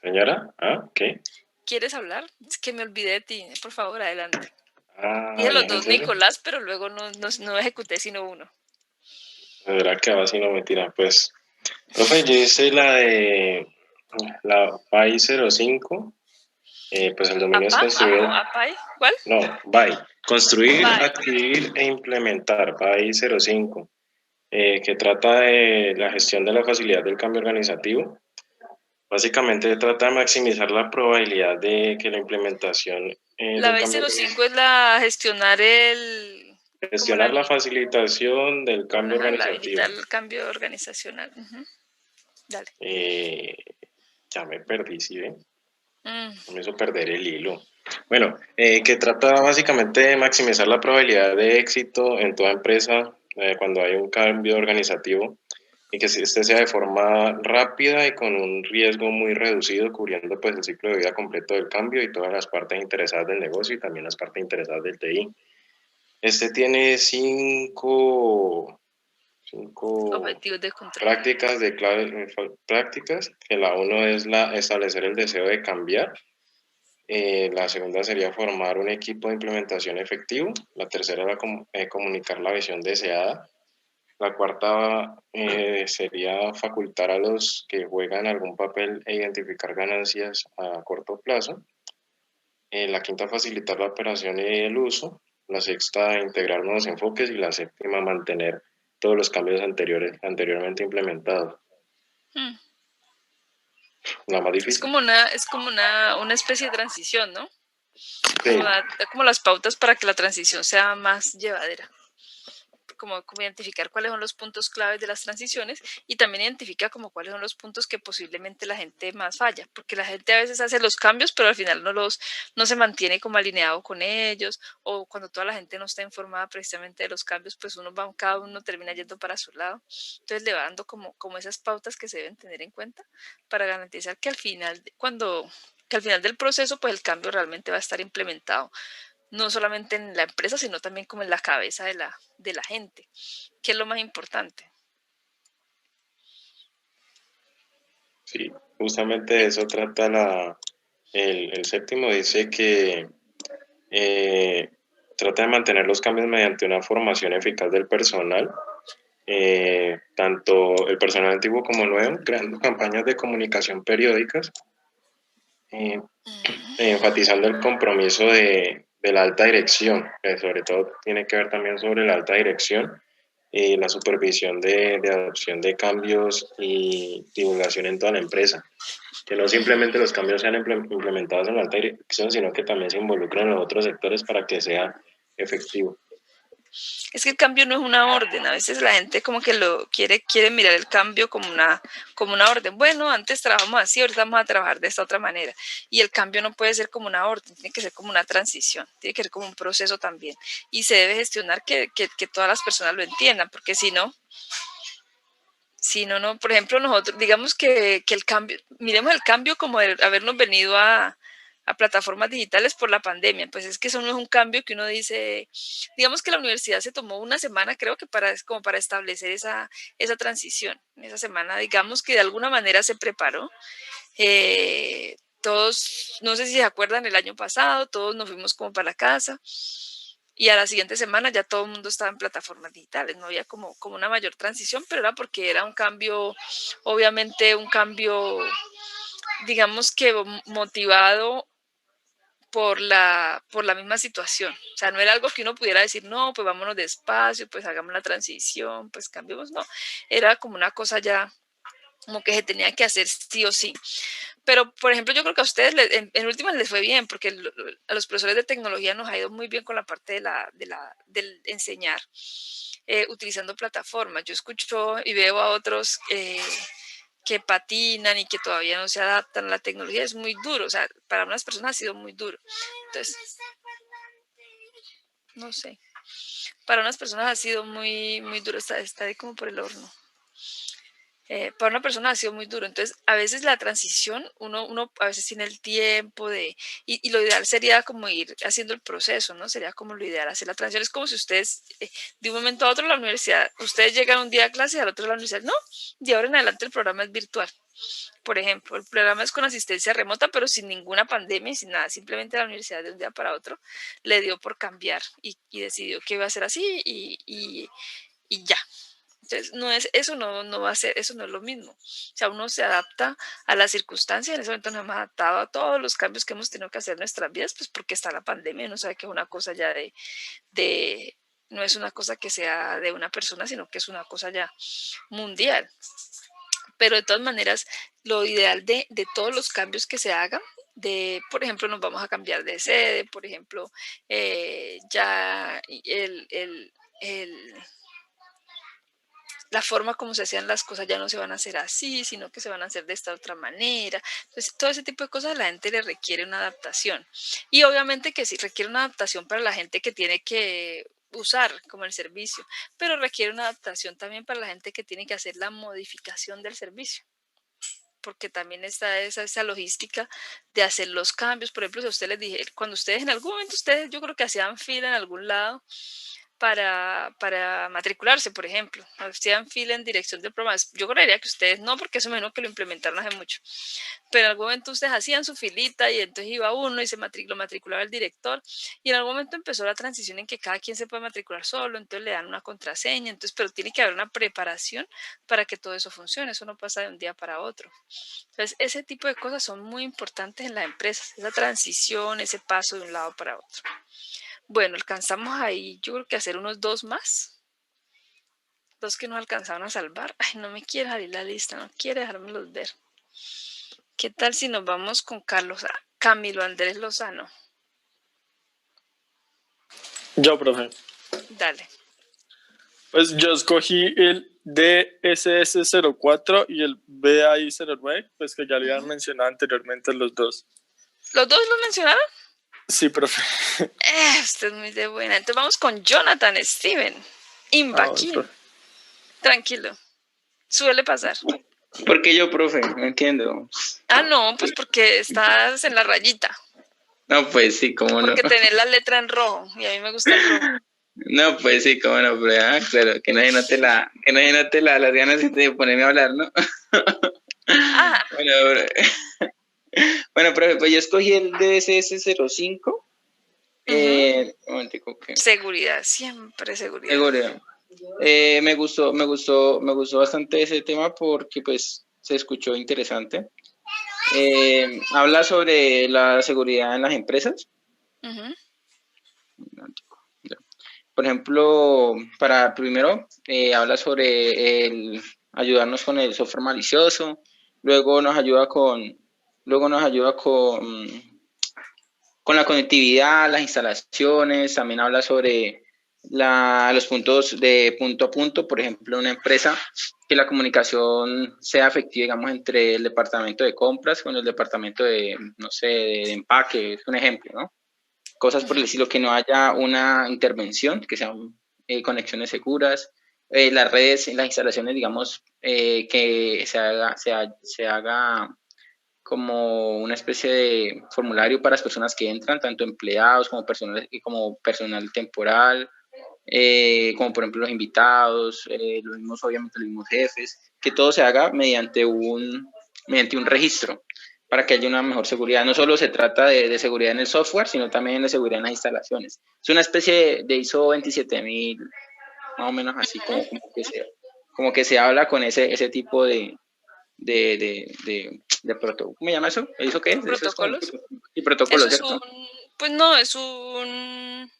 Señora, ¿qué? ¿Quieres hablar? Es que me olvidé de ti. Por favor, adelante. Dije Vale, los ¿en dos serio? Nicolás, pero luego no ejecuté sino uno. De verdad que ahora sí no me tira. Pues, profe, yo hice la de la PAI 05. Pues el dominio es ¿Apa? construir. ¿Apay? ¿Cuál? No, PAI. Construir, Bye. adquirir e implementar. PAI 05. Que trata de la gestión de la facilidad del cambio organizativo. Básicamente trata de maximizar la probabilidad de que la implementación La de un cambio B05 es la gestionar como gestionar la facilitación del cambio la organizativo. habilitar el cambio organizacional. Dale. Ya me perdí, ¿sí ven? Mm. Me hizo perder el hilo. Bueno, que trata básicamente de maximizar la probabilidad de éxito en toda empresa cuando hay un cambio organizativo y que este sea de forma rápida y con un riesgo muy reducido, cubriendo pues el ciclo de vida completo del cambio y todas las partes interesadas del negocio y también las partes interesadas del TI. Este tiene cinco Objetivos de control. prácticas, que la uno es establecer el deseo de cambiar. La segunda sería formar un equipo de implementación efectivo. La tercera era comunicar la visión deseada. La cuarta sería facultar a los que juegan algún papel e identificar ganancias a corto plazo. La quinta, facilitar la operación y el uso. La sexta, integrar nuevos enfoques. Y la séptima, mantener todos los cambios anteriormente implementados. La más difícil. Es como una especie de transición, ¿no? Sí. Da como las pautas para que la transición sea más llevadera. Como identificar cuáles son los puntos claves de las transiciones y también identifica como cuáles son los puntos que posiblemente la gente más falla, porque la gente a veces hace los cambios, pero al final no se mantiene como alineado con ellos, o cuando toda la gente no está informada precisamente de los cambios, pues cada uno termina yendo para su lado. Entonces le va dando como esas pautas que se deben tener en cuenta para garantizar que al final, que al final del proceso, pues el cambio realmente va a estar implementado no solamente en la empresa, sino también como en la cabeza de la gente, que es lo más importante. Sí, justamente de eso trata el séptimo, dice que trata de mantener los cambios mediante una formación eficaz del personal, tanto el personal antiguo como nuevo, creando campañas de comunicación periódicas, enfatizando el compromiso de la alta dirección, que sobre todo tiene que ver también sobre la alta dirección y la supervisión de adopción de cambios y divulgación en toda la empresa. Que no simplemente los cambios sean implementados en la alta dirección, sino que también se involucren en los otros sectores para que sea efectivo. Es que el cambio no es una orden, a veces la gente como que quiere mirar el cambio como una orden. Bueno, antes trabajamos así, ahorita vamos a trabajar de esta otra manera. Y el cambio no puede ser como una orden, tiene que ser como una transición, tiene que ser como un proceso también. Y se debe gestionar que todas las personas lo entiendan, porque si no, por ejemplo, nosotros, digamos que el cambio, miremos el cambio como de habernos venido a plataformas digitales por la pandemia, pues es que eso no es un cambio que uno dice, digamos que la universidad se tomó una semana, creo que como para establecer esa transición, en esa semana, digamos que de alguna manera se preparó, todos, no sé si se acuerdan, el año pasado, todos nos fuimos como para la casa, y a la siguiente semana ya todo el mundo estaba en plataformas digitales, no había como una mayor transición, pero era porque era un cambio, obviamente un cambio, digamos que motivado por la misma situación. O sea, no era algo que uno pudiera decir, no, pues vámonos despacio, pues hagamos la transición, pues cambiemos, no. Era como una cosa ya como que se tenía que hacer sí o sí. Pero, por ejemplo, yo creo que a ustedes en últimas les fue bien, porque a los profesores de tecnología nos ha ido muy bien con la parte del enseñar utilizando plataformas. Yo escucho y veo a otros que patinan y que todavía no se adaptan a la tecnología. Es muy duro, o sea, para unas personas ha sido muy duro. Entonces, no sé, para unas personas ha sido muy, muy duro, está ahí como por el horno. Para una persona ha sido muy duro. Entonces, a veces la transición, uno a veces tiene el tiempo y lo ideal sería como ir haciendo el proceso, ¿no? Sería como lo ideal hacer la transición. Es como si ustedes, de un momento a otro, la universidad, ustedes llegan un día a clase y al otro a la universidad, no, de ahora en adelante el programa es virtual. Por ejemplo, el programa es con asistencia remota, pero sin ninguna pandemia y sin nada. Simplemente la universidad de un día para otro le dio por cambiar y decidió que iba a ser así y ya. Entonces, eso no va a ser, eso no es lo mismo. O sea, uno se adapta a las circunstancias. En ese momento nos hemos adaptado a todos los cambios que hemos tenido que hacer en nuestras vidas, pues porque está la pandemia, no sabe que es una cosa ya no es una cosa que sea de una persona, sino que es una cosa ya mundial. Pero de todas maneras, lo ideal de todos los cambios que se hagan, por ejemplo, nos vamos a cambiar de sede, por ejemplo, ya la forma como se hacían las cosas ya no se van a hacer así, sino que se van a hacer de esta otra manera. Entonces, todo ese tipo de cosas a la gente le requiere una adaptación. Y obviamente que sí requiere una adaptación para la gente que tiene que usar como el servicio, pero requiere una adaptación también para la gente que tiene que hacer la modificación del servicio. Porque también está esa logística de hacer los cambios. Por ejemplo, si a ustedes les dije, cuando ustedes en algún momento, yo creo que hacían fila en algún lado para matricularse, por ejemplo, hacían fila en dirección de programas. Yo creería que ustedes no, porque eso menos que lo implementaron hace mucho. Pero en algún momento ustedes hacían su filita y entonces iba uno y lo matriculaba el director. Y en algún momento empezó la transición en que cada quien se puede matricular solo, entonces le dan una contraseña, pero tiene que haber una preparación para que todo eso funcione. Eso no pasa de un día para otro. Entonces, ese tipo de cosas son muy importantes en las empresas, esa transición, ese paso de un lado para otro. Bueno, alcanzamos ahí, yo creo que hacer unos 2 más. 2 que nos alcanzaron a salvar. Ay, no me quiere salir la lista, no quiere dejármelos ver. ¿Qué tal si nos vamos con Camilo Andrés Lozano? Yo, profe. Dale. Pues yo escogí el DSS04 y el BAI09, pues que ya le habían mencionado anteriormente los dos. ¿Los dos los mencionaron? Sí, profe. Usted es muy de buena. Entonces vamos con Jonathan Steven. Imbaquín. Tranquilo. Suele pasar. ¿Por qué yo, profe? No entiendo. No, pues porque estás en la rayita. No, pues sí, cómo no. Porque tenés la letra en rojo y a mí me gusta el rojo. No, pues sí, cómo no, pero claro, que nadie note las ganas de ponerme a hablar, ¿no? Bueno, profe, pues yo escogí el DSS05. Seguridad, siempre seguridad. Seguridad. Me gustó bastante ese tema porque pues se escuchó interesante. Habla sobre la seguridad en las empresas. Por ejemplo, primero habla sobre ayudarnos con el software malicioso, luego nos ayuda con la conectividad, las instalaciones, también habla sobre los puntos de punto a punto, por ejemplo, una empresa, que la comunicación sea efectiva, digamos, entre el departamento de compras con el departamento de, no sé, de empaque, es un ejemplo, ¿no? Cosas por el estilo, que no haya una intervención, que sean conexiones seguras, las redes, las instalaciones, digamos, que se haga como una especie de formulario para las personas que entran, tanto empleados como personal temporal, como por ejemplo los invitados, obviamente los mismos jefes, que todo se haga mediante un registro para que haya una mejor seguridad. No solo se trata de seguridad en el software, sino también de seguridad en las instalaciones. Es una especie de ISO 27000, más o menos así, como que se habla con ese tipo de protocolo. ¿Cómo se llama eso? ¿Eso qué es? ¿Protocolos? Y protocolos, ¿cierto? Pues no, es un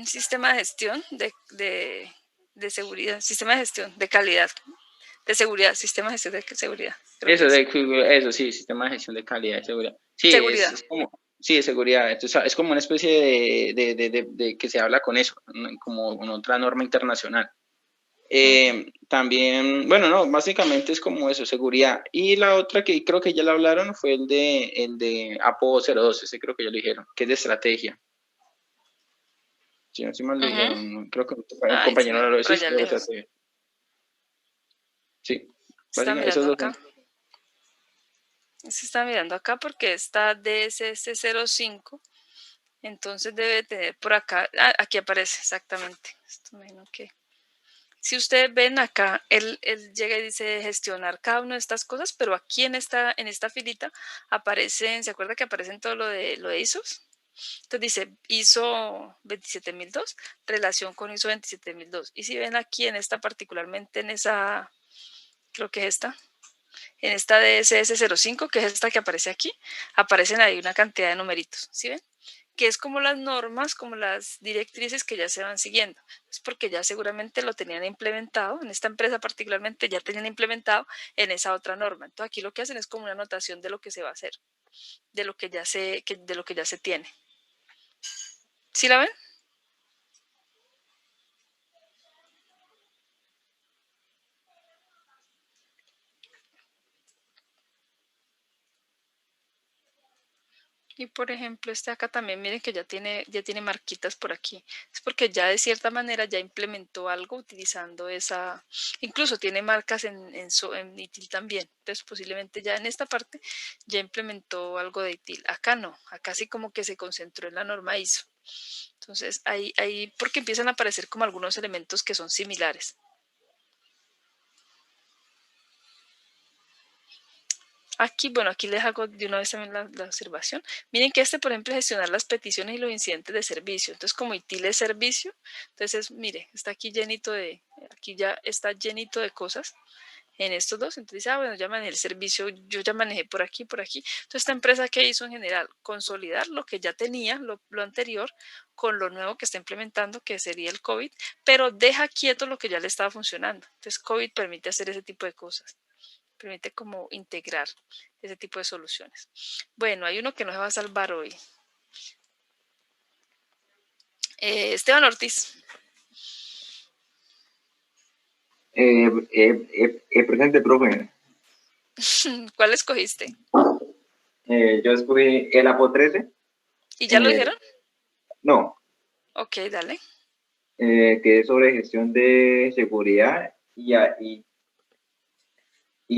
sistema de gestión de seguridad, sistema de gestión de calidad. De seguridad, sistema de gestión de seguridad. Eso, sí, sistema de gestión de calidad y seguridad. Sí, Seguridad. es como, sí, de seguridad. Entonces, es como una especie de que se habla con eso, como con otra norma internacional. También, bueno, no, básicamente es como eso, seguridad. Y la otra que creo que ya la hablaron fue el de APO 02, ese creo que ya lo dijeron, que es de estrategia. Si no, si mal lo dijeron, creo que un compañero sí, lo decía. Sí, está esos dos. acá. Se está mirando acá porque está DSS 05. Entonces debe tener por acá, aquí aparece exactamente. Esto me imagino que si ustedes ven acá, él llega y dice gestionar cada una de estas cosas, pero aquí en esta filita aparecen, ¿se acuerda que aparecen todo lo de ISOs? Entonces dice ISO 27002, relación con ISO 27002. Y si ven aquí en esta particularmente, en esa, creo que es esta, en esta DSS 05, que es esta que aparece aquí, aparecen ahí una cantidad de numeritos, ¿sí ven? Que es como las normas, como las directrices que ya se van siguiendo. Es porque ya seguramente lo tenían implementado, en esta empresa particularmente ya tenían implementado en esa otra norma. Entonces aquí lo que hacen es como una anotación de lo que se va a hacer, de lo que ya se tiene. ¿Sí la ven? Y por ejemplo, este acá también, miren que ya tiene marquitas por aquí. Es porque ya de cierta manera ya implementó algo utilizando esa, incluso tiene marcas en ITIL también. Entonces posiblemente ya en esta parte ya implementó algo de ITIL. Acá no, acá sí como que se concentró en la norma ISO. Entonces ahí porque empiezan a aparecer como algunos elementos que son similares. Aquí, bueno, aquí les hago de una vez también la observación. Miren que por ejemplo, es gestionar las peticiones y los incidentes de servicio. Entonces, como ITIL es servicio, entonces, mire, está aquí aquí ya está llenito de cosas en estos dos. Entonces, bueno, ya manejé el servicio, yo ya manejé por aquí, por aquí. Entonces, esta empresa, ¿qué hizo en general? Consolidar lo que ya tenía, lo anterior, con lo nuevo que está implementando, que sería el COVID, pero deja quieto lo que ya le estaba funcionando. Entonces, COVID permite hacer ese tipo de cosas. Permite como integrar ese tipo de soluciones. Bueno, hay uno que no se va a salvar hoy. Esteban Ortiz. Presente, profe. ¿Cuál escogiste? Yo escogí el APO 13. ¿Y ya lo dijeron? No. Ok, dale. Que es sobre gestión de seguridad y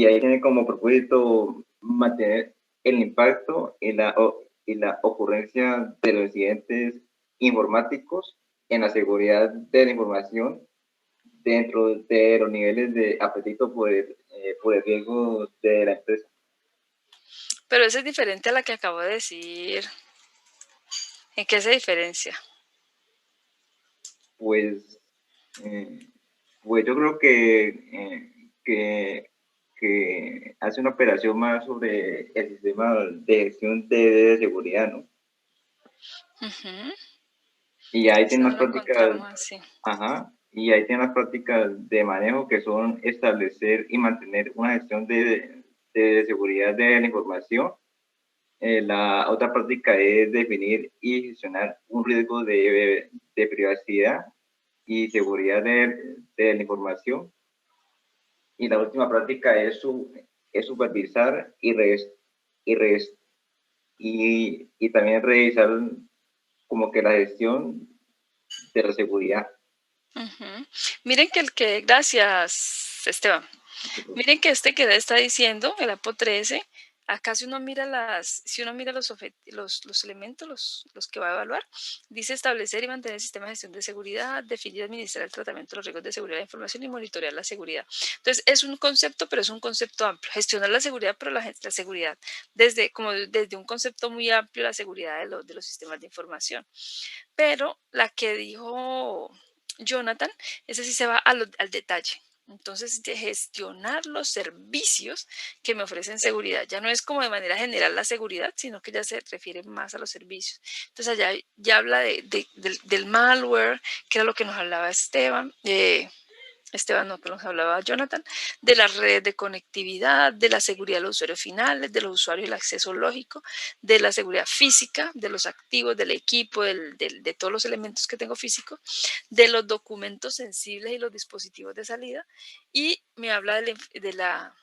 ahí tiene como propósito mantener el impacto y la ocurrencia de los incidentes informáticos en la seguridad de la información dentro de los niveles de apetito por el riesgo de la empresa. Pero esa es diferente a la que acabo de decir. ¿En qué se diferencia? Pues yo creo que hace una operación más sobre el sistema de gestión de seguridad, ¿no? Y ahí tiene unas prácticas, y ahí tiene las prácticas de manejo que son establecer y mantener una gestión de seguridad de la información. La otra práctica es definir y gestionar un riesgo de privacidad y seguridad de la información. Y la última práctica es supervisar y también revisar como que la gestión de la seguridad. Miren que gracias, Esteban. Miren que que está diciendo, el APO 13, acá si uno mira los elementos, los que va a evaluar, dice establecer y mantener sistemas de gestión de seguridad, definir y administrar el tratamiento de los riesgos de seguridad de información y monitorear la seguridad. Entonces, es un concepto, pero es un concepto amplio. Gestionar la seguridad, pero la seguridad, desde un concepto muy amplio, la seguridad de los sistemas de información. Pero la que dijo Jonathan, ese sí se va al detalle. Entonces, de gestionar los servicios que me ofrecen seguridad. Ya no es como de manera general la seguridad, sino que ya se refiere más a los servicios. Entonces, allá ya habla del malware, que era lo que nos hablaba Esteban, Esteban, no, que nos hablaba Jonathan, de las redes de conectividad, de la seguridad de los usuarios finales, de los usuarios y el acceso lógico, de la seguridad física, de los activos, del equipo, de todos los elementos que tengo físicos, de los documentos sensibles y los dispositivos de salida, y me habla de la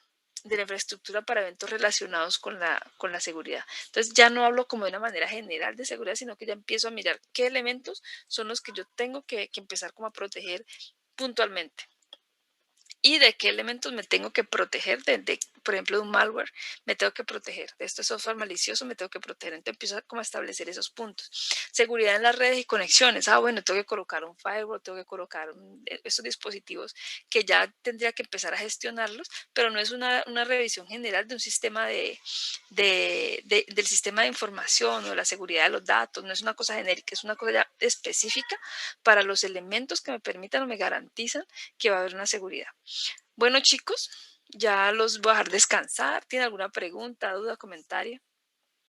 infraestructura para eventos relacionados con la seguridad. Entonces ya no hablo como de una manera general de seguridad, sino que ya empiezo a mirar qué elementos son los que yo tengo que empezar como a proteger puntualmente. Y de qué elementos me tengo que proteger, por ejemplo, de un malware, me tengo que proteger, de este software malicioso me tengo que proteger. Entonces empiezo como a establecer esos puntos. Seguridad en las redes y conexiones. Bueno, tengo que colocar un firewall, tengo que colocar estos dispositivos que ya tendría que empezar a gestionarlos, pero no es una revisión general de un sistema del sistema de información o de la seguridad de los datos. No es una cosa genérica, es una cosa ya específica para los elementos que me permitan o me garantizan que va a haber una seguridad. Bueno, chicos, ya los voy a dejar descansar. ¿Tienen alguna pregunta, duda, comentario?